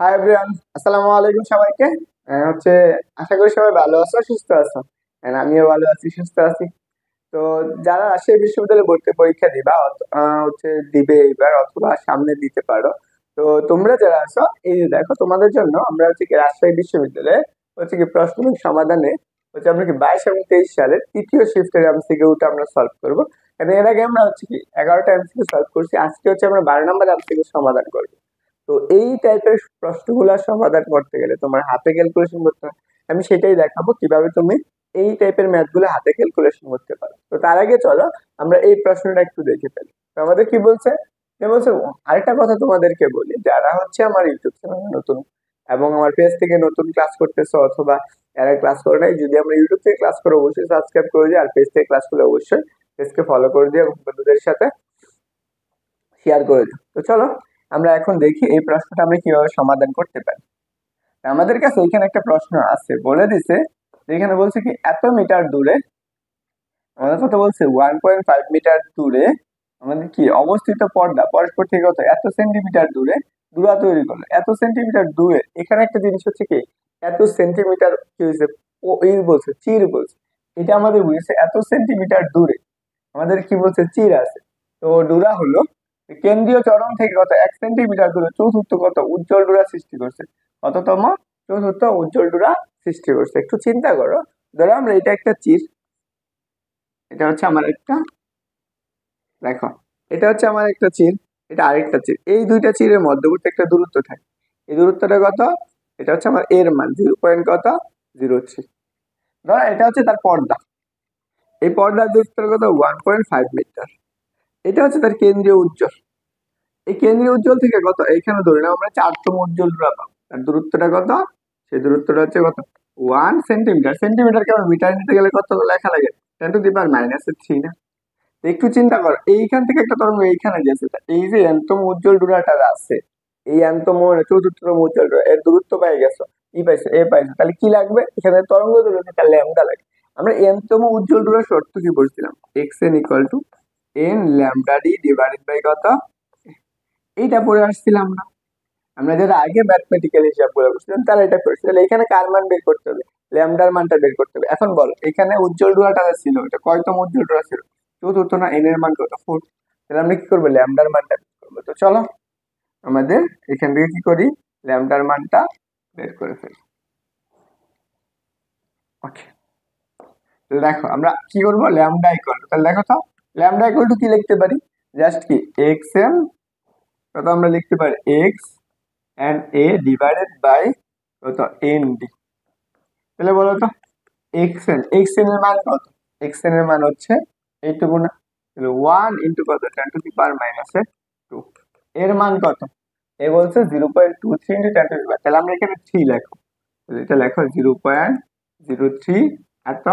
Hi everyone, আসসালামু আলাইকুম সবাইকে। হচ্ছে আশা করি সবাই ভালো আছো, সুস্থ আছো। আমিও ভালো আছি, সুস্থ আছি। তো যারা রাজশাহী বিশ্ববিদ্যালয়ে ভর্তি পরীক্ষা দিবা হচ্ছে দিবে এইবার অথবা সামনে দিতে পারো। তো তোমরা যারা আছো, এই যে দেখো তোমাদের জন্য আমরা হচ্ছে কি রাজশাহী বিশ্ববিদ্যালয়ে হচ্ছে কি প্রশ্ন সমাধানে হচ্ছে আমরা কি 22 এবং 23 সালের তৃতীয় শিফটের এমসিকিউটা আমরা সলভ করবো। এবং এর আগে আমরা হচ্ছে কি 11টা এমসিকিউ সলভ করছি, আজকে হচ্ছে আমরা 12 নম্বর এমসিকিউ সমাধান করবো। তো এই টাইপের প্রশ্নগুলো সমাধান করতে গেলে তোমার হাতে ক্যালকুলেশন করতে হয়। আমি সেটাই দেখাবো কিভাবে তুমি এই টাইপের ম্যাথ গুলো হাতে ক্যালকুলেশন করতে পারো। তো তার আগে চলো আমরা এই প্রশ্নটা একটু দেখে ফেলি। তো আমাদের কি বলছে, বলছে আরেকটা কথা তোমাদেরকে বলি, যারা হচ্ছে আমার ইউটিউব চ্যানেলে নতুন এবং আমার পেজ থেকে নতুন ক্লাস করতেছো অথবা যারা ক্লাস করে নাই, যদি আমরা ইউটিউব থেকে ক্লাস করে অবশ্যই সাবস্ক্রাইব করে দিই, আর পেজ থেকে ক্লাস করলে অবশ্যই পেজকে ফলো করে দিই এবং বন্ধুদের সাথে শেয়ার করে দিই। তো চলো আমরা এখন দেখি এই প্রশ্নটা আমরা কিভাবে সমাধান করতে পারি। আমাদের কাছে এখানে একটা প্রশ্ন আছে, বলে দিছে এখানে বলছে কি এত মিটার দূরে, আমাদের কথা বলছে 1.5 মিটার দূরে আমাদের কি অবস্থিত পর্দা পরস্পর থেকে কত এত সেন্টিমিটার দূরে দূরা তৈরি করলো। এত সেন্টিমিটার দূরে, এখানে একটা জিনিস হচ্ছে কি এত সেন্টিমিটার কি হয়েছে, ও এই বলছে চির বলছে, এটা আমাদের বুঝেছে এত সেন্টিমিটার দূরে আমাদের কি বলছে চির আছে। তো ডুরা হলো কেন্দ্রীয় চরম থেকে কত 1 সেন্টিমিটার দূরে চতুর্থ কত উজ্জ্বল ডুরা সৃষ্টি করছে, কততম চতুর্থ উজ্জ্বল ডুরা সৃষ্টি করছে। একটু চিন্তা করো, ধরো আমরা এটা একটা চির, এটা হচ্ছে আমার একটা, দেখো এটা হচ্ছে আমার একটা চির, এটা আরেকটা চির, এই দুইটা চিরের মধ্যবর্তী একটা দূরত্ব থাকে। এই দূরত্বটা কত, এটা হচ্ছে আমার এর মান 0.03। ধরো এটা হচ্ছে তার পর্দা, এই পর্দার দূরত্বের কত 1.5 মিটার। এটা হচ্ছে তার কেন্দ্রীয় উজ্জ্বল, এই কেন্দ্রীয় উজ্জ্বল থেকে কত এখানে ধরে নাও আমরা 4তম উজ্জ্বল ডোরা পাবো। তার দূরত্বটা কত, সেই দূরত্বটা হচ্ছে কত 1 সেন্টিমিটার। সেন্টিমিটারকে আমরা মিটার নিতে গেলে কত লেখা লাগে, 10⁻³ না। একটু চিন্তা কর, এইখান থেকে একটা তরঙ্গ এইখানে গেছে, এই যে এনতম উজ্জ্বল ডোরাটা আছে, এই এনতম চতুর্থতম উজ্জ্বল ডোরা এর দূরত্ব পাই গেছো, ই পাইছো এ পাইছো, তাহলে কি লাগবে এখানে তরঙ্গ দূরত্ব, তাহলে ল্যামডা লাগে। আমরা এনতম উজ্জ্বল ডোরার শর্ত কি বলছিলাম, xn=n λd/, কত এইটা পড়ে আসছিলাম না আমরা, যারা আগে ম্যাথমেটিক্যাল হিসাব করে বসছিলাম তারা এটা করেছে। তাহলে এখানে কার মান বের করতে হবে, ল্যামডার মানটা বের করতে হবে। এখন বলো এখানে উজ্জ্বল ডোরাটা ছিল, এটা কয়তম উজ্জ্বল ডোরা ছিল, চতুর্থ না, এন এর মান কত 4। তাহলে আমরা কি করবো, ল্যামডার মানটা বের করবো। তো চলো আমাদের এখান থেকে কি করি, ল্যামডার মানটা বের করে ফেলি। ওকে, দেখো আমরা কি করবো, ল্যামডা ইকুয়াল টু, তাহলে দেখো তো ল্যামডা ইকুয়াল টু কি লিখতে পারি, জাস্ট কি এক্স এম, কত আমরা লিখতে পারি x and a divided by কত nd। তাহলে বলো তো xn এর মান কত, xn এর মান হচ্ছে এইটুকু না, তাহলে 1 ইন্টু কত 10⁻²। এর মান কত, এ বলছে 0.23 ইন্টু 10⁻², তাহলে আমরা এখানে 3 লেখো, তাহলে এটা লেখো 0.03 এত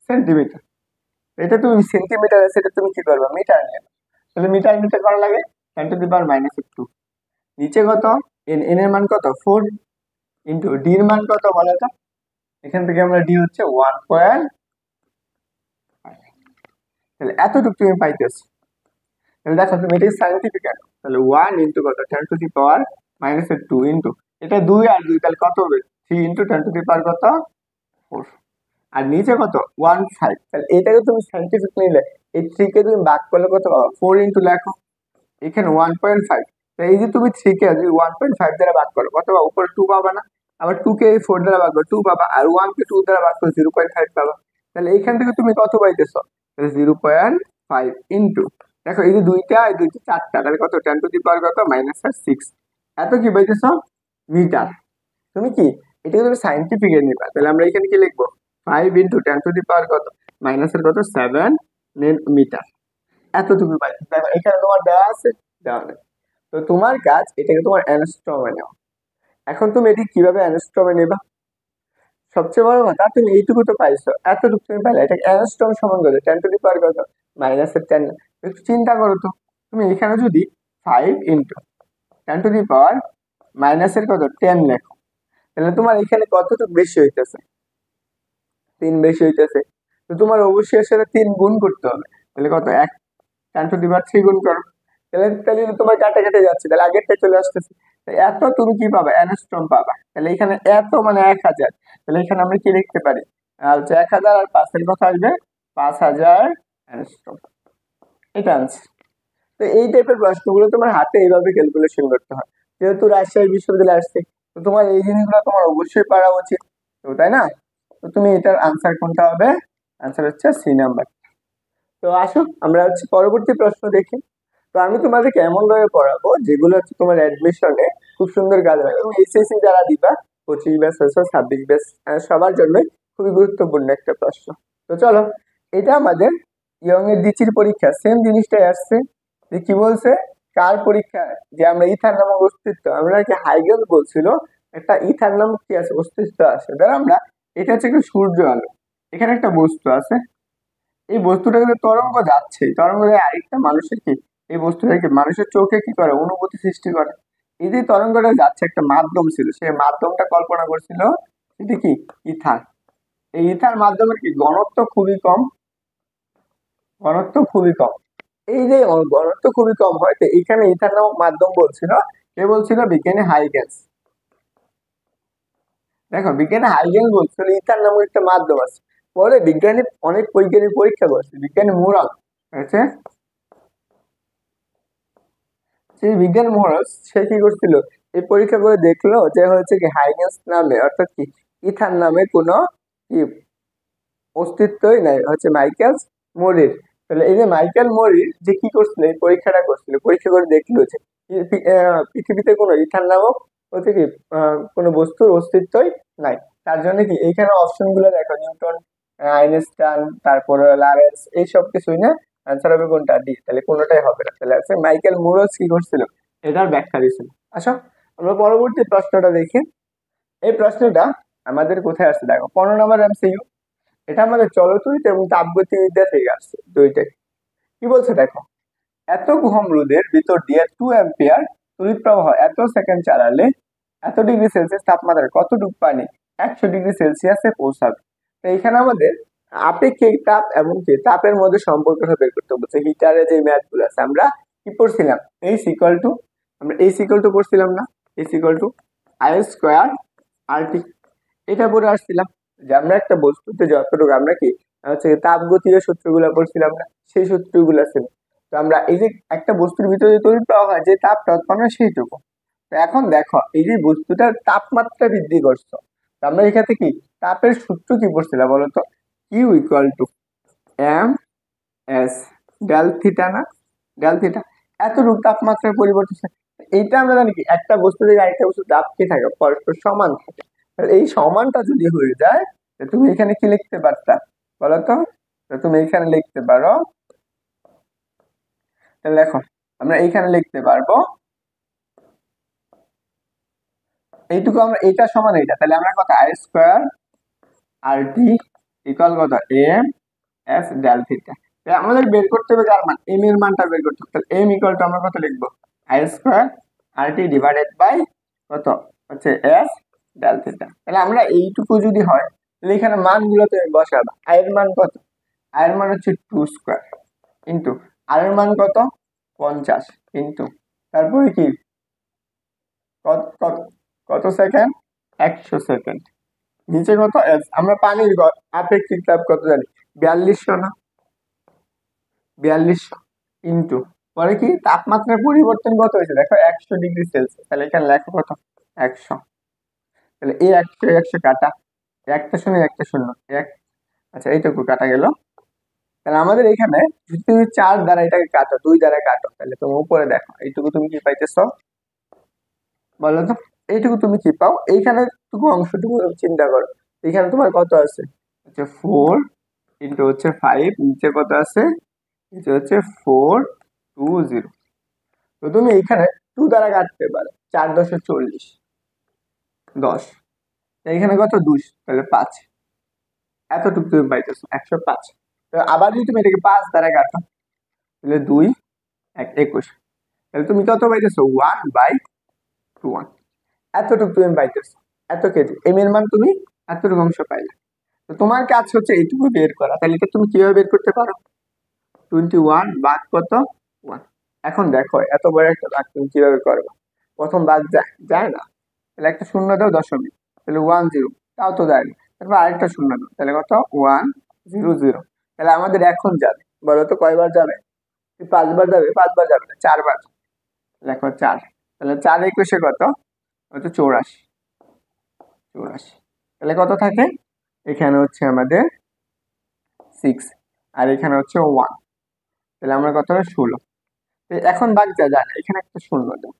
সেন্টিমিটার। এটা তুমি সেন্টিমিটার আছে, এটা তুমি কি করবে মিটার নিয়ে, তাহলে মিটার নিতে করা লাগে 10⁻²। নিচে কত এন এর মান কত 4 ইন্টু ডি এর মান কত বলো তো, এখান থেকে আমরা ডি হচ্ছে 1.5, তাহলে এতটুকু তুমি পাইতেছো। তাহলে দেখো তুমি এটা সাইন্টিফিক, তাহলে 1 ইন্টু কত 10⁻² ইন্টু এটা 2 আর 2, তাহলে কত হবে 3 ইন্টু 10⁻⁴। আর নিচে কত 1.5, তাহলে এটাকে তুমি সাইন্টিফিক নিলে এই 3 কে তুমি ভাগ করলে কত পাবো 4 ইন্টু লেখো এখানে 1.5, এই যে তুমি 3 কে যদি 1.5 দ্বারা ভাগ করো কত পাবো, উপরে 2 পাবা না, আবার 2 কে 4 দ্বারা ভাগ করো 2 পাবা, আর 1 কে 2 দ্বারা ভাগ করো 0.5 পাবা। তাহলে এইখান থেকে তুমি কত পাইতেছো, তাহলে 0.5 ইন্টু, দেখো এই যে দুইটা এই দুইটা চারটা, তাহলে কত 10⁻⁶ এত কি পাইতেছো মিটার। তুমি কি এটাকে তুমি সাইন্টিফিক নিবা, তাহলে আমরা এখানে কি লিখবো 5 ইন্টু 10⁻⁻ কত 7 মিটার। এতটুকু পাইছো, দেখো এখানে তোমার দেওয়া আছে, দেওয়া নেই। তো তোমার কাজ এটাকে তোমার অ্যানস্ট্রমে নেওয়া। এখন তুমি এটি কিভাবে অ্যানস্ট্রমে নেবা, সবচেয়ে বড় কথা তুমি এইটুকু তো পাইছো, এতটুকু তুমি পাইলে এটা অ্যানস্ট্রম সমান কত 10⁻⁻ কত -10। একটু চিন্তা করো তো, তুমি এখানে যদি 5 ইন্টু 10⁻⁻ কত 10 লেখো, তাহলে তোমার এখানে কতটুকু বেশি হইতেছে, 3 বেশি হইতেছে। তো তোমার অবশ্যই এর সাথে 3 গুণ করতে হবে, তাহলে কত 1 10⁻³ গুণ করো, তাহলে তাহলে তোমার কাটা কেটে যাচ্ছে, তাহলে আগেরটা চলে আসতেছে। এত তুমি কি পাবা, অ্যানস্ট্রম পাবা। তাহলে এখানে এত মানে 1000, তাহলে এখানে আমরা কি লিখতে পারি, হচ্ছে 1000 আর 5 এর কথা আসবে 5000 অ্যানস্ট্রম, এটা আনসার। তো এই টাইপের প্রশ্নগুলো তোমার হাতে এইভাবে ক্যালকুলেশন করতে হয়। যেহেতু রাজশাহী বিশ্ববিদ্যালয় আসছে, তো তোমার এই জিনিসগুলো তোমার অবশ্যই পারা উচিত, তো তাই না? তো তুমি এটার আনসার কোনটা হবে, আনসার হচ্ছে সি নাম্বার। তো আসো আমরা হচ্ছে পরবর্তী প্রশ্ন দেখি। তো আমি তোমাদেরকে এমন ভাবে পড়াবো যেগুলো হচ্ছে তোমার অ্যাডমিশনে খুব সুন্দর কাজে লাগে, এবং এইচএসসি যারা দিবা 25 ব্যাচ 26 ব্যাচ সবার জন্যই খুবই গুরুত্বপূর্ণ একটা প্রশ্ন। তো চলো, এটা আমাদের ইয়ং এর ডিচির পরীক্ষা সেম জিনিসটাই আসছে। যে কি বলছে, কার পরীক্ষা, যে আমরা ইথার নামক অস্তিত্ব, আমরা কি হাইগেল বলছিল একটা ইথার নামক কি আছে অস্তিত্ব আছে, ধর আমরা, এটা হচ্ছে একটা সূর্য আলো, এখানে একটা বস্তু আছে, এই বস্তুটা কিন্তু তরঙ্গ যাচ্ছে, তরঙ্গ যায় আরেকটা মানুষের কি, এই বস্তুটাকে মানুষের চোখে কি করে, অনুভূতি সৃষ্টি করে। এই যে তরঙ্গটা যাচ্ছে একটা মাধ্যম ছিল, সেই মাধ্যমটা কল্পনা করছিল সেটা কি, ইথার। এই ইথার মাধ্যমের কি ঘনত্ব খুবই কম, ঘনত্ব খুবই কম। এই যে ঘনত্ব খুবই কম হয়, তো এখানে ইথার নামক মাধ্যম বলছিল, কে বলছিল, বিজ্ঞানী হাইগেন্স। দেখো বিজ্ঞানী হাইগেন্স বলছিল ইথার নামক একটা মাধ্যম আছে। পরে বিজ্ঞানী অনেক বৈজ্ঞানিক পরীক্ষা করছে, বিজ্ঞানী মুরাল হয়েছে, সেই বিজ্ঞান মহারাজ সে কি করছিল, এই পরীক্ষা করে দেখলো যে হচ্ছে কি হাইগেন্স নামে অর্থাৎ কি ইথার নামে কোনো কি অস্তিত্বই নাই, হচ্ছে মাইকেল মরির। তাহলে এই যে মাইকেল মরির যে কি করছিল, এই পরীক্ষাটা করছিল, পরীক্ষা করে দেখলো যে পৃথিবীতে কোনো ইথার নামক হচ্ছে কি কোনো বস্তুর অস্তিত্বই নাই। তার জন্য কি এইখানে অপশন গুলো দেখো, নিউটন, আইনস্টাইন, তারপরে লারেন্স, এইসব কিছুই না, আনসার হবে কোনটা, ডি। তাহলে কোনোটাই হবে না, তাহলে আছে মাইকেল মুরস কি করছিল, এটার ব্যাখ্যা দিয়েছিল। আসো আমরা পরবর্তী প্রশ্নটা দেখি। এই প্রশ্নটা আমাদের কোথায় আসছে, দেখো 15 নম্বর এমসিইউ। এটা আমাদের চলতরিত এবং তাপগতিবিদ্যা থেকে আসছে দুইটাই। কি বলছে দেখো, এত গহম রোদের ভিতর দিয়ে 2 অ্যাম্পিয়ার তড়িৎ প্রবাহ এত সেকেন্ড চালালে এত ডিগ্রি সেলসিয়াস তাপমাত্রায় কতটুকু পানি 100 ডিগ্রি সেলসিয়াসে পৌঁছাবে। তো এখানে আমাদের আপেক্ষিক তাপ এবং কি তাপের মধ্যে সম্পর্কটা বের করতে বলছে। হিটারে যে ম্যাথ গুলো আছে আমরা কি পড়ছিলাম, এইচ ইকুয়াল টু, আমরা এইচ ইকুয়াল টু পড়ছিলাম না, H equal to I square R T, এটা পড়ে আসছিলাম। যে আমরা একটা বস্তুতে যতটুকু আমরা কি হচ্ছে তাপগতীয় সূত্রগুলো পড়ছিলাম না, সেই সূত্রগুলো ছিল। তো আমরা এই যে একটা বস্তুর ভিতরে যে তড়িৎ প্রবাহ হয়, যে তাপটা উৎপন্ন হয় সেইটুকু। তো এখন দেখো এই যে বস্তুটার তাপমাত্রা বৃদ্ধি করছো, তো আমরা এখানে কি তাপের সূত্র কি পড়ছিলাম বলতো, Q equal to M S del theta না, ডেল থিটা। এতটুকু তাপমাত্রার পরিবর্তন হয়। এইটা আমরা জানি কি একটা বস্তু থেকে আরেকটা বস্তু তাপ কি থাকে, পরস্পর সমান থাকে। তাহলে এই সমানটা যদি হয়ে যায়, তো তুমি এখানে কি লিখতে পারতা বলতো, তো তুমি এখানে লিখতে পারো, তাহলে দেখো আমরা এইখানে লিখতে পারবো এইটুকু, আমরা এটা সমান এইটা, তাহলে আমরা কত I square R T equal কত এম এস ডেল থিটা। আমাদের বের করতে হবে কার মান, এম এর মানটা বের করতে হবে। তাহলে এম ইকুয়াল টু আমরা কত লিখবো, I square R T divided by কত হচ্ছে এস ডেল থিটা। তাহলে আমরা এইটুকু যদি হয়, তাহলে এখানে মানগুলো তুমি বসাবা। আই এর মান কত, আই এর মান হচ্ছে 2 স্কোয়ার ইন্টু আর এর মান কত 50 ইন্টু তারপরে কি কত কত কত সেকেন্ড, 100 সেকেন্ড। নিচে কত এস, আমরা পানির আপেক্ষিক তাপ কত জানি, 4200 না, 4200 ইন্টু পরে কি তাপমাত্রার পরিবর্তন কত হয়েছে দেখো 100 ডিগ্রি সেলসিয়াস। তাহলে এখানে লেখো কত 100। তাহলে এই 100 কাটা, একটা শূন্য একটা শূন্য এক, আচ্ছা এইটুকু কাটা গেল। তাহলে আমাদের এখানে যদি তুমি 4 দ্বারা এটাকে কাটো, 2 দ্বারা কাটো, তাহলে তুমি উপরে দেখো এইটুকু তুমি কি পাইতেছো বলো তো, এইটুকু তুমি কি পাও, এইখানে টুকু অংশটুকু চিন্তা করো। এখানে তোমার কত আছে, হচ্ছে 4 ইন্টু হচ্ছে 5, নিচে কত আছে, নিচে হচ্ছে 420। তো তুমি এখানে 2 দ্বারা কাটতে পারো, 4 দশে 40, 10, এখানে কত 2, তাহলে 5, এতটুকু তুমি পাইতেছো 105। তো আবার যদি তুমি এটাকে 5 দ্বারা কাটো, তাহলে 2 1 21, তাহলে তুমি কত পাইতেছো 1/21, এতটুকু তুমি পাইতেছো, এত কেজি। এম এর মান তুমি এতটুকু অংশ পাইলে। তো তোমার কাজ হচ্ছে এইটুকু বের করা। তাহলে এটা তুমি কিভাবে বের করতে পারো, 21 ভাগ কত 1, এখন দেখো এত বড় একটা ভাগ তুমি কিভাবে করবে? প্রথম ভাগ যায় যায় না, তাহলে একটা শূন্য দাও দশমিক, তাহলে 1 0, তাও তো দেয়নি, তারপর আরেকটা শূন্য দাও, তাহলে কত 1 0 0। তাহলে আমাদের এখন যাবে, বলো তো কয়বার যাবে? 5বার যাবে? 5বার যাবে না, 4বার। লেখো 4, তাহলে 4 × 21 কত? হচ্ছে 84, 84। তাহলে কত থাকে? এখানে হচ্ছে আমাদের 6, আর এখানে হচ্ছে 1, তাহলে আমরা কত হবে 16। এখন ভাগ যায় না, এখানে একটা শূন্য দাও,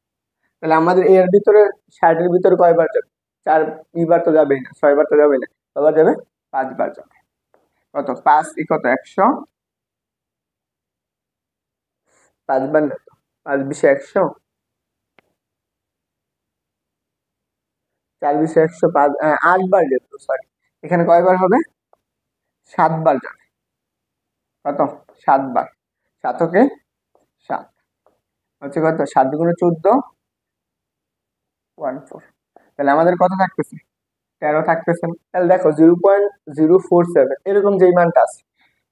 তাহলে আমাদের এর ভিতরে 60-এর ভিতরে কয়বার যাবে? 4বার তো যাবেই না, 6বার তো যাবেই না, কয়বার যাবে? 5বার যাবে। কত 5 কত 100, 5বার না তো, 5 20 100, 4 20 100, 5 8বার যেত, সরি। এখানে কয়বার হবে? 7বার যাবে। কত? 7বার। 7 7 হচ্ছে কত? 7 × 14 14। তাহলে আমাদের কত থাকতেছে? 13 থাকতেছে না? তাহলে দেখো 0.047 এরকম যেই মানটা আছে,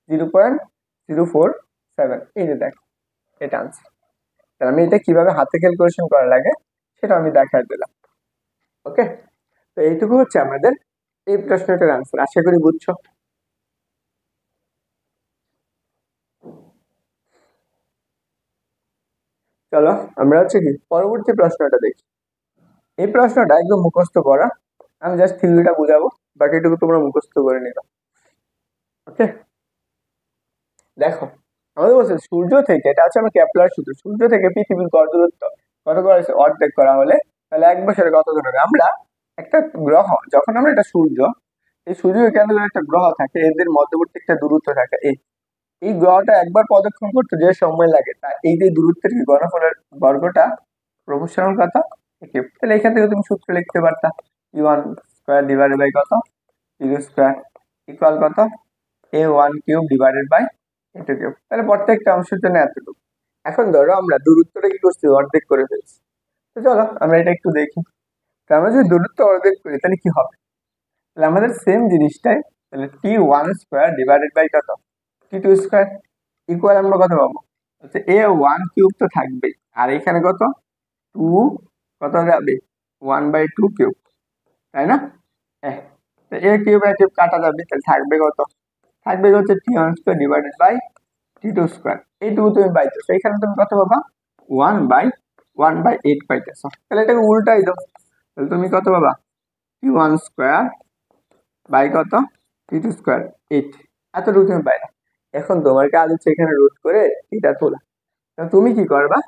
0.047, এই যে দেখো এটা আনসার। তাহলে আমি এটা কিভাবে হাতে ক্যালকুলেশন করা লাগে সেটা আমি দেখাই দিলাম। ওকে, তো এইটুকু হচ্ছে আমাদের এই প্রশ্নটার আনসার। আশা করি বুঝছো। চলো আমরা হচ্ছে কি পরবর্তী প্রশ্নটা দেখি। এই প্রশ্নটা একদম মুখস্থ করা, আমি জাস্ট থিওরিটা বুঝাবো, বাকিটুকু তোমরা মুখস্থ করে নিবা। ওকে, দেখো আমাদের বলছে সূর্য থেকে, এটা হচ্ছে আমার কেপলার সূত্র, সূর্য থেকে পৃথিবীর গড় দূরত্ব কত করা হয়েছে? অর্ধেক করা হলে তাহলে 1 বছরে কত দূর হবে? আমরা একটা গ্রহ, যখন আমরা এটা সূর্য, এই সূর্যের কেন্দ্র করে একটা গ্রহ থাকে, এদের মধ্যবর্তী একটা দূরত্ব থাকে, এই গ্রহটা একবার প্রদক্ষিণ করতে যে সময় লাগে, তা এই যে দূরত্বের ঘনফলের বর্গটা প্রপোর্শনাল কত? তাহলে এখান থেকে তুমি সূত্র লিখতে পারতা, e1² ডিভাইডেড বাই কত? e2² ইকুয়াল কত? a1³ divided by a2³। তাহলে প্রত্যেকটা অংশের জন্য এতটুকু। এখন ধরো আমরা দূরত্বটা কি করছি? অর্ধেক করে ফেলছি। তো চলো আমরা এটা একটু দেখি। তো আমরা যদি দূরত্ব অর্ধেক করি তাহলে কি হবে? তাহলে আমাদের সেম জিনিসটাই, তাহলে t1² ডিভাইডেড বাই কত? t2² ইকুয়াল আমরা কত পাবো? হচ্ছে a1³ তো থাকবেই, আর এখানে কত 2, কত যাবে 1/2³, তাই না? a³ কাটা যাবে, তাহলে থাকবে কত? থাকবে হচ্ছে t1² ডিভাইডেড বাই t2²। এইটুকু তুমি পাইতেছো, এখানে তুমি কত পাবা? 1/8 পাইতেছো। তাহলে এটাকে উল্টাই দাও, তাহলে তুমি কত পাবা? t1² বাই কত? t2², 8। এতটুকু তুমি পাইলা। এখন তোমার কাজ হচ্ছে এখানে রুট করে এটা তোলা। তুমি কি করবা?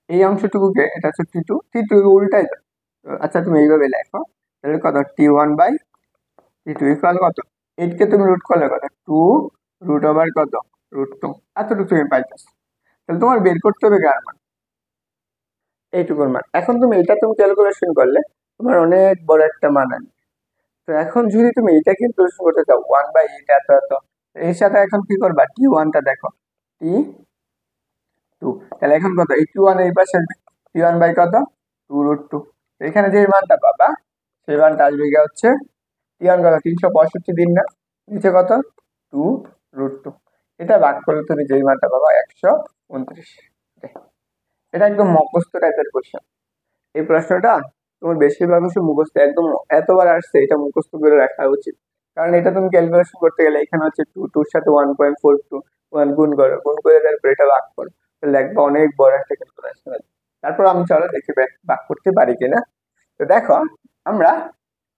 এই অংশটুকুকে, এটা হচ্ছে t2, t2 উল্টাই দাও। আচ্ছা তুমি এইভাবে লেখো, তাহলে কত? t1/t2 ইকুয়াল কত? 8 কে তুমি রুট করলে কত? 2 রুট ওভার কত? √2। এতটুকু তুমি পাইতেছো। তাহলে তোমার বের করতে হবে কার মান? এইটুকুর মান। এখন তুমি ক্যালকুলেশন করলে তোমার অনেক বড় একটা মান আসবে। তো এখন যদি তুমি এটা ক্যালকুলেশন করতে চাও 1/8 এত এত, এর সাথে এখন কি করবা? t1টা দেখো, t2, তাহলে এখন কত? এই t1 এই পাশে আসবে, t1 বাই কত? 2√2। এখানে যে মানটা পাবা সেই মানটা আসবে গিয়ে হচ্ছে t1 কত? 365 দিন না, নিচে কত? 2√2। এটা ভাগ করলে তুমি যেই মানটা পাবা 129। এটা একদম মুখস্থ টাইপের কোশ্চেন। এই প্রশ্নটা তোমার বেশিরভাগ হচ্ছে মুখস্থ, একদম এতবার আসছে, এটা মুখস্থ করে রাখা উচিত। কারণ এটা তুমি ক্যালকুলেশন করতে গেলে এখানে হচ্ছে 2 সাথে 1.42 1 গুণ করো, গুণ করে তারপর এটা ভাগ করো, তাহলে দেখবা অনেক বড় একটা ক্যালকুলেশন আছে। তারপর আমি চলো দেখি ভাগ করতে পারি কিনা। তো দেখো আমরা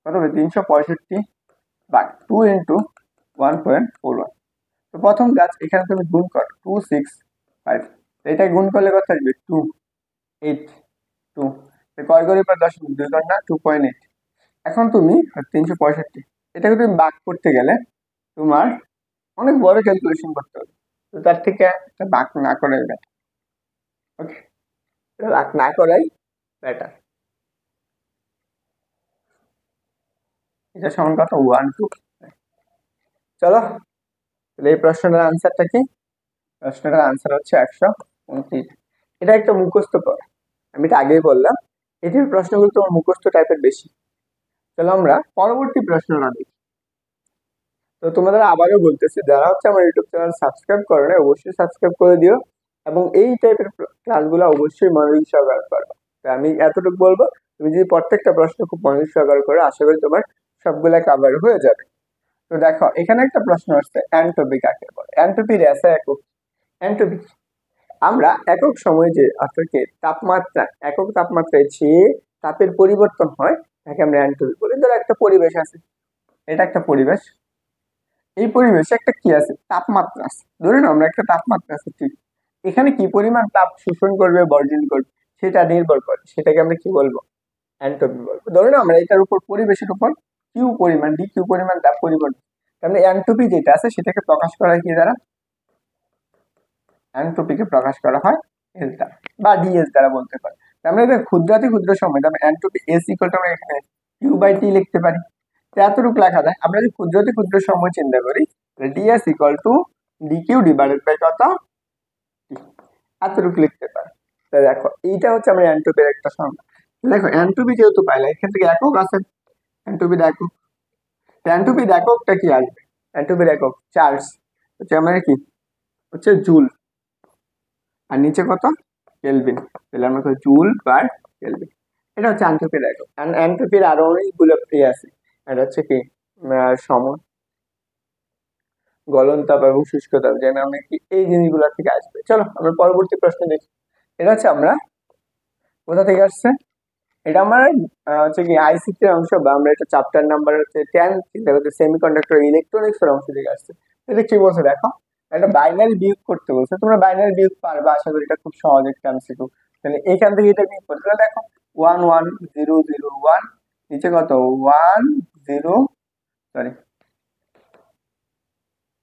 কত হবে? 365 ভাগ 2 × 1.41। তো প্রথম কাজ, এখানে তুমি গুণ করো 265, এটা গুণ করলে কত আসবে? 282। কয় করে পর 10 2 না 2.8। এখন তুমি 365, এটাকে তুমি ভাগ করতে গেলে তোমার অনেক বড় ক্যালকুলেশন করতে হবে। তো তার থেকে এটা ভাগ না করাই বেটার। ওকে, ভাগ না করাই বেটার। এটা সমান কত? 1 2। চলো তাহলে এই প্রশ্নটার আনসারটা কি? প্রশ্নটার আনসার হচ্ছে 129। এটা একটা মুখস্থ কর, আমি এটা আগেই বললাম, এটির প্রশ্নগুলো তোমার মুখস্থ টাইপের বেশি। চলো আমরা পরবর্তী প্রশ্নটা দেখি। তো তোমাদের আবারও বলতেছি, যারা হচ্ছে আমার ইউটিউব চ্যানেল সাবস্ক্রাইব করে না, অবশ্যই সাবস্ক্রাইব করে দিও, এবং এই টাইপের ক্লাসগুলো অবশ্যই মনোযোগ সহকারে করবে। তো আমি এতটুকু বলবো, তুমি যদি প্রত্যেকটা প্রশ্ন খুব মনোযোগ সহকারে করো, আশা করি তোমার সবগুলা কভার হয়ে যাবে। তো দেখো এখানে একটা প্রশ্ন আসছে, এন্ট্রপি কাকে বলে? এন্ট্রপির এসে একক। এন্ট্রপি আমরা একক সময়ে যে অর্থাৎ কি তাপমাত্রা, একক তাপমাত্রায় যে তাপের পরিবর্তন হয় তাকে আমরা এন্ট্রপি বলি। ধরো একটা পরিবেশ আছে, এটা একটা পরিবেশ, এই পরিবেশে একটা কি আছে, তাপমাত্রা আছে। ধরুন আমরা একটা তাপমাত্রা আছে, ঠিক এখানে কি পরিমাণ তাপ শোষণ করবে বর্জন করবে সেটা নির্ভর করে, সেটাকে আমরা কি বলবো, এন্ট্রপি বলবো। ধরুন আমরা এটার উপর পরিবেশের উপর কিউ পরিমাণ ডি কিউ পরিমাণ তাপ পরিবর্তন, তাহলে এন্ট্রপি যেটা আছে সেটাকে প্রকাশ করা হয় কি দ্বারা, এন্ট্রপিকে প্রকাশ করা হয় এস দ্বারা বা ডিএস দ্বারা বলতে পারি। আমরা এটা ক্ষুদ্রাতি ক্ষুদ্র সময় আমরা এন্ট্রপি এস ইকুয়াল টু আমরা এখানে কিউ বাই টি লিখতে পারি। তো এতটুকু লেখা যায়। আমরা যদি ক্ষুদ্রাতি ক্ষুদ্র সময় চিন্তা করি, D S equal to D Q divided by কত, এতটুকু লিখতে পারি। তো দেখো এইটা হচ্ছে আমরা এন্ট্রপির একটা সংজ্ঞা। দেখো এন্ট্রপি যেহেতু পাইলে এখান থেকে একক আছে, এন্ট্রপির একক, এন্ট্রপির এককটা কি আসবে, এন্ট্রপির একক চার্জ হচ্ছে আমাদের কি হচ্ছে জুল, আর নিচে কত কেলভিন, তাহলে আমরা জুল পার কেলভিন। এটা হচ্ছে এন্ট্রপির একক। এন্ট্রপির আরো অনেকগুলো আছে, এটা হচ্ছে কি সময়, গলন তাপ এবং শুষ্ক তাপ, যেন আমরা কি এই জিনিসগুলো থেকে আসবে। চলো আমরা পরবর্তী প্রশ্ন দেখি। এটা হচ্ছে আমরা কোথা থেকে আসছে, এটা আমার হচ্ছে কি আইসিটি অংশ, বা আমরা এটা চ্যাপ্টার নাম্বার হচ্ছে 10 চিন্তা করতে সেমিকন্ডাক্টর ইলেকট্রনিক্স এর অংশ থেকে আসছে। এটা কি বলছে দেখো, একটা বাইনারি বিয়োগ করতে বলছে, তোমরা বাইনারি বিয়োগ পারবে আশা করি, এটা খুব সহজ একটা এমসিকিউ। তাহলে এখান থেকে এটা বিয়োগ করতে দেখো 1 1 0 0 1, নিচে কত 1 0 সরি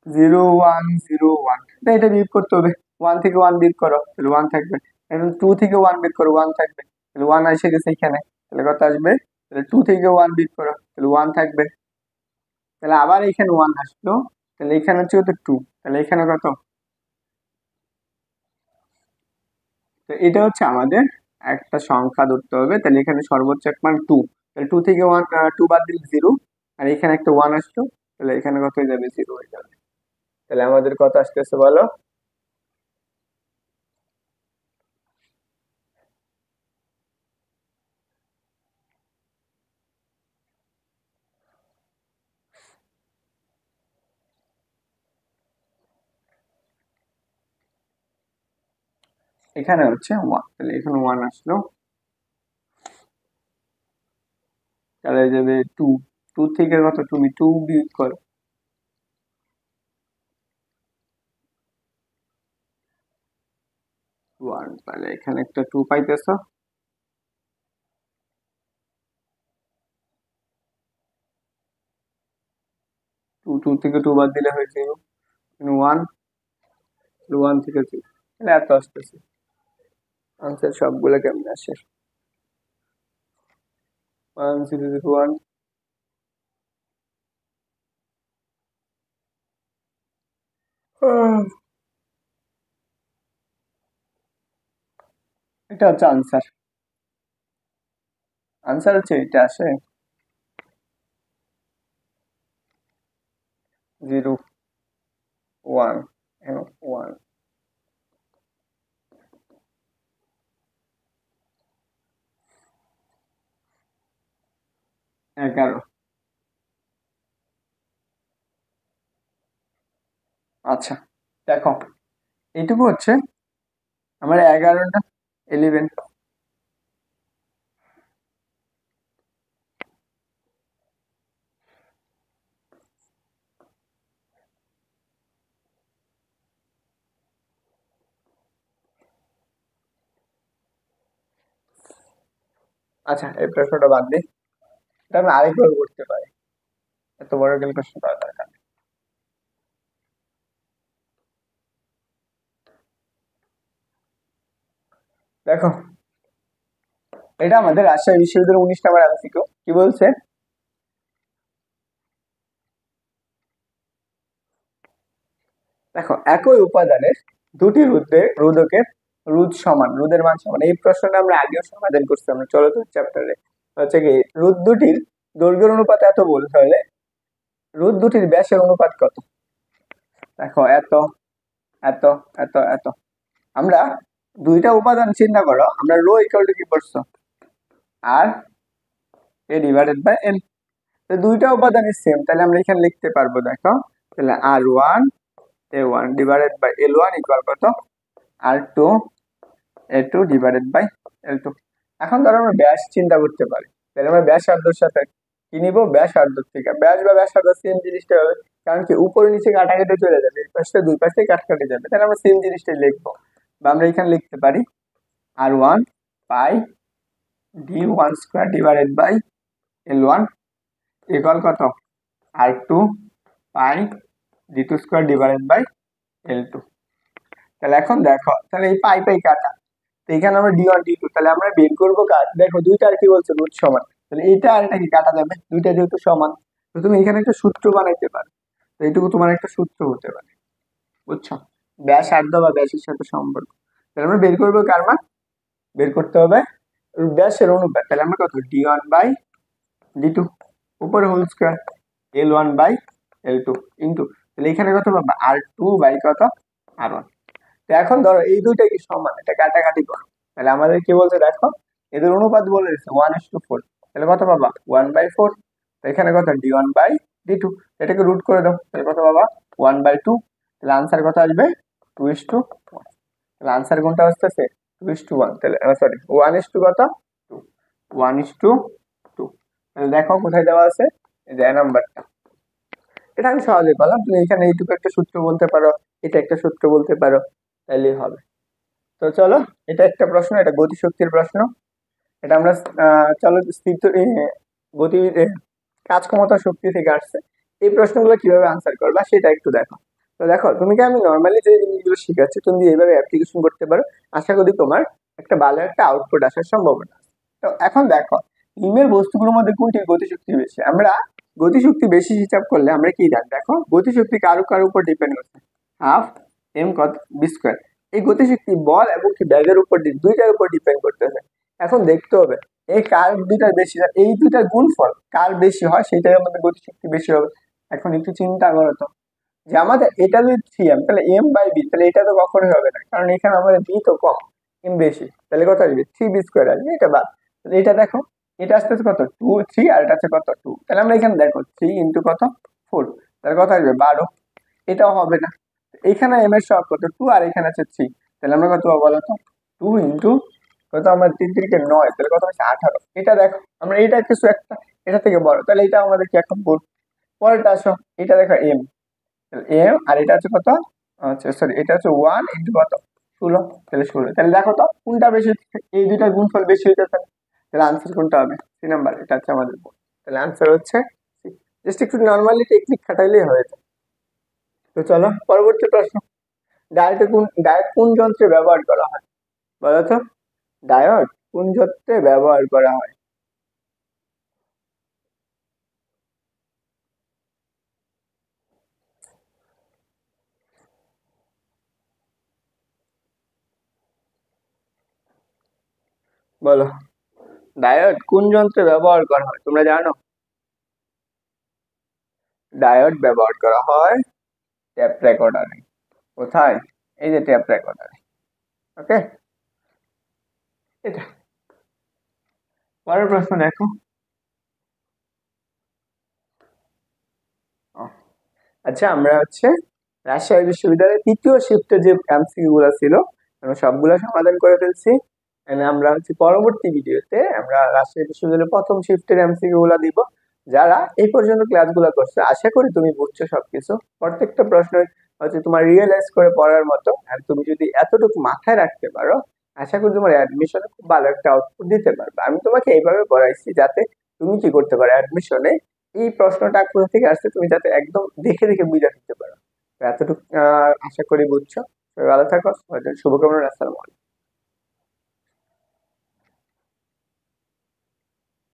0 1 0 1, এটা বিয়োগ করতে হবে। 1 থেকে 1 বিয়োগ করো তাহলে 1 থাকবে, এখন 2 থেকে 1 বিয়োগ করো 1 থাকবে, তাহলে 1 এসে গেছে এখানে, তাহলে কত আসবে, তাহলে 2 থেকে 1 বিয়োগ করো তাহলে 1 থাকবে, তাহলে আবার এখানে 1 আসলো, তাহলে এখানে হচ্ছে কত 2, তাহলে এখানে কত, তো এটা হচ্ছে আমাদের একটা সংখ্যা ধরতে হবে। তাহলে এখানে সর্বোচ্চ এক মান 2, তাহলে 2 থেকে 1 2 বাদ দিলে 0, আর এখানে একটা 1 আসলো, তাহলে এখানে কত হয়ে যাবে 0 হয়ে যাবে। তাহলে আমাদের কত আসতেছে বলো, এখানে হচ্ছে 1, তাহলে এখানে 1 আসলো, তাহলে যাবে 2, 2 থেকে কত, তুমি 2 বিয়োগ করো, 1, তাহলে এখানে একটা 2 পাইতেছো, 2 2 থেকে 2 বাদ দিলে হয়ে 0, 1 1 থেকে 0, তাহলে এত আসতেছে। আনসার সবগুলো কেমন আসে, 1 0 0 1, এটা হচ্ছে আনসার, আনসার হচ্ছে এটা আসে 0 1 এবং 1, 11। আচ্ছা দেখো এইটুকু হচ্ছে আমার 11টা 11। আচ্ছা এই প্রশ্নটা বাদ দিই, এটা আমি আরেকবার করতে পারি, এত বড় ক্যালকুলেশন করার দরকার নেই। দেখো এটা আমাদের রাজশাহী বিশ্ববিদ্যালয়ের 19 নম্বর এমসিকিউ। কি বলছে, দেখো একই উপাদানের দুটি রোধকের রোধ সমান, রোধের মান সমান। এই প্রশ্নটা আমরা আগেও সমাধান করছি, আমরা চলচ্চিত্র চ্যাপ্টারে। হচ্ছে কি রোধ দুটির দৈর্ঘ্যের অনুপাত এত বলতে হলে রোধ দুটির ব্যাসের অনুপাত কত, দেখো এত এত এত এত, আমরা দুইটা উপাদান চিন্তা করো, আমরা রো ইকুয়াল টু কি করছো, আর এ ডিভাইডেড বাই এল। তো দুইটা উপাদানই সেম, তাহলে আমরা এখানে লিখতে পারবো, দেখো তাহলে R1 A1 divided by L1 equal কত, R2 A2 divided by L2। এখন ধরো আমরা ব্যাস চিন্তা করতে পারি, তাহলে আমরা ব্যাসার্ধর সাথে কি নিব, ব্যাসার্ধর থেকে ব্যাস বা ব্যাসার্ধ সেম জিনিসটা হবে, কারণ কি উপরে নিচে কাটা কেটে চলে যাবে, এই পাশে দুই পাশে কাট কাটে যাবে, তাহলে আমরা সেম জিনিসটাই লিখবো। বা আমরা এখানে লিখতে পারি R1 pi D1 square divided by L1 equal কত, R2 pi D2 square divided by L2। তাহলে এখন দেখো, তাহলে এই পাই পাই কাটা, তো এখানে আমরা D1 D2, তাহলে আমরা বের করবো কাট, দেখো দুইটা আর কি বলছে রুট সমান, তাহলে এইটা আর এটা কি কাটা যাবে, দুইটা যেহেতু সমান, তো তুমি এখানে একটা সূত্র বানাইতে পারো, তো এইটুকু তোমার একটা সূত্র হতে পারে, বুঝছো, ব্যাসার্ধ বা ব্যাসের সাথে সম্পর্ক। তাহলে আমরা বের করবো কার মান, বের করতে হবে ব্যাসের অনুপাত, তাহলে আমরা কত D1 বাই D2 উপরে whole square L1 by L2 into, তাহলে এখানে কত পাবো R2 বাই কত R1। তো এখন ধরো এই দুইটা কি সমান, এটা কাটাকাটি করো, তাহলে আমাদের কি বলছে দেখো, এদের অনুপাত বলে দিচ্ছে 1:4, তাহলে কত পাবা 1/4। তো এখানে কত D1 বাই D2, এটাকে রুট করে দাও, তাহলে কত পাবা 1/2, তাহলে আনসার কত আসবে 2:1। তাহলে আনসার কোনটা আসতেছে 2:1, তাহলে সরি 1:2 কত 2, 1:2। তাহলে দেখো কোথায় দেওয়া আছে, এই যে নাম্বারটা, এটা আমি সহজে করলাম, তুমি এখানে এইটুকু একটা সূত্র বলতে পারো, এটা একটা সূত্র বলতে পারো, তাইলেই হবে। তো চলো, এটা একটা প্রশ্ন, এটা গতিশক্তির প্রশ্ন, এটা আমরা চলো স্থির গতি কাজ ক্ষমতা শক্তি থেকে আসছে, এই প্রশ্নগুলো কিভাবে আনসার করবা সেটা একটু দেখো। তো দেখো, তুমি কি আমি নর্মালি যে জিনিসগুলো শিখাচ্ছি তুমি এইভাবে অ্যাপ্লিকেশন করতে পারো, আশা করি তোমার একটা ভালো একটা আউটপুট আসার সম্ভাবনা আছে। তো এখন দেখো, নিম্নের বস্তুগুলোর মধ্যে কোনটির গতিশক্তি বেশি, আমরা গতিশক্তি বেশি হিসাব করলে আমরা কি জানি, দেখো গতিশক্তি কারো কারোর উপর ডিপেন্ড করছে, হাফ এম কত বি স্কয়ার, এই গতিশক্তি বল এবং কি ব্যাগের উপর দুইটার উপর ডিপেন্ড করতেছে। এখন দেখতে হবে এই কার দুইটার বেশি, এই দুইটার গুণফল কার বেশি হয় সেটাই আমাদের গতিশক্তি বেশি হবে। এখন একটু চিন্তা করো তো, যে আমাদের এটা যদি 3m, তাহলে m বাই বি, তাহলে এটা তো কখনোই হবে না, কারণ এখানে আমাদের বি তো কম, m বেশি, তাহলে কত আসবে 3b স্কয়ার আসবে, এটা বাদ। তাহলে এটা দেখো, এটা আসতেছে কত 2 3, আর এটা আছে কত 2, তাহলে আমরা এখানে দেখো 3 ইন্টু কত 4, তাহলে কত আসবে 12, এটাও হবে না। এখানে m এর সহগ কত 2, আর এখানে আছে 3, তাহলে আমরা কত পাবো বলো তো 2 ইন্টু কত, আমরা 3 3 কে 9, তাহলে কত হচ্ছে 18। এটা দেখো, আমরা এটা কিছু একটা এটা থেকে বড়, তাহলে এটা আমাদের কি এখন বল। পরেরটা আসো, এটা দেখো m, এম আর এটা হচ্ছে কত, আচ্ছা সরি এটা হচ্ছে 1 ইন্টু কত 16, তাহলে 16, তাহলে দেখো তো কোনটা বেশি হচ্ছে, এই দুইটার গুণফল বেশি হইতেছে, তাহলে আনসার কোনটা হবে, সি নাম্বার, এটা হচ্ছে আমাদের বোন। তাহলে আনসার হচ্ছে জাস্ট একটু নর্মালি টেকনিক খাটাইলেই হয়ে যায়। তো চলো পরবর্তী প্রশ্ন, ডায়োড কোন যন্ত্রে ব্যবহার করা হয়, বলো তো ডায়োড কোন যন্ত্রে ব্যবহার করা হয়। বলো, ডায়োড কোন যন্ত্রে ব্যবহার করা হয় তোমরা জানো, ডায়োড ব্যবহার করা হয় ট্যাপ রেকর্ডারে। কোথায়, এই যে ট্যাপ রেকর্ডারে, ওকে। এটা পরের প্রশ্ন দেখো, আচ্ছা আমরা হচ্ছে রাজশাহী বিশ্ববিদ্যালয়ের তৃতীয় শিফটে যে এমসিকিউ গুলো ছিল আমরা সবগুলো সমাধান করে ফেলছি। আমরা হচ্ছে পরবর্তী ভিডিওতে আমরা রাজশাহী বিশ্ববিদ্যালয়ের প্রথম শিফটের এমসিকিউ গুলো দিব। যারা এই পর্যন্ত ক্লাসগুলো করছে আশা করি তুমি বুঝছো সবকিছু, প্রত্যেকটা প্রশ্ন হচ্ছে তোমার রিয়েলাইজ করে পড়ার মতো, আর তুমি যদি এতটুকু মাথায় রাখতে পারো আশা করি তোমার অ্যাডমিশনে খুব ভালো একটা আউটপুট দিতে পারবে। আমি তোমাকে এইভাবে পড়াইছি যাতে তুমি কি করতে পারো অ্যাডমিশনে এই প্রশ্নটা কোথা থেকে আসছে তুমি যাতে একদম দেখে দেখে বুঝে ফেলতে পারো। তো এতটুকু আশা করি বুঝছো। ভালো থাকো, শুভকামনা, আসসালামু আলাইকুম।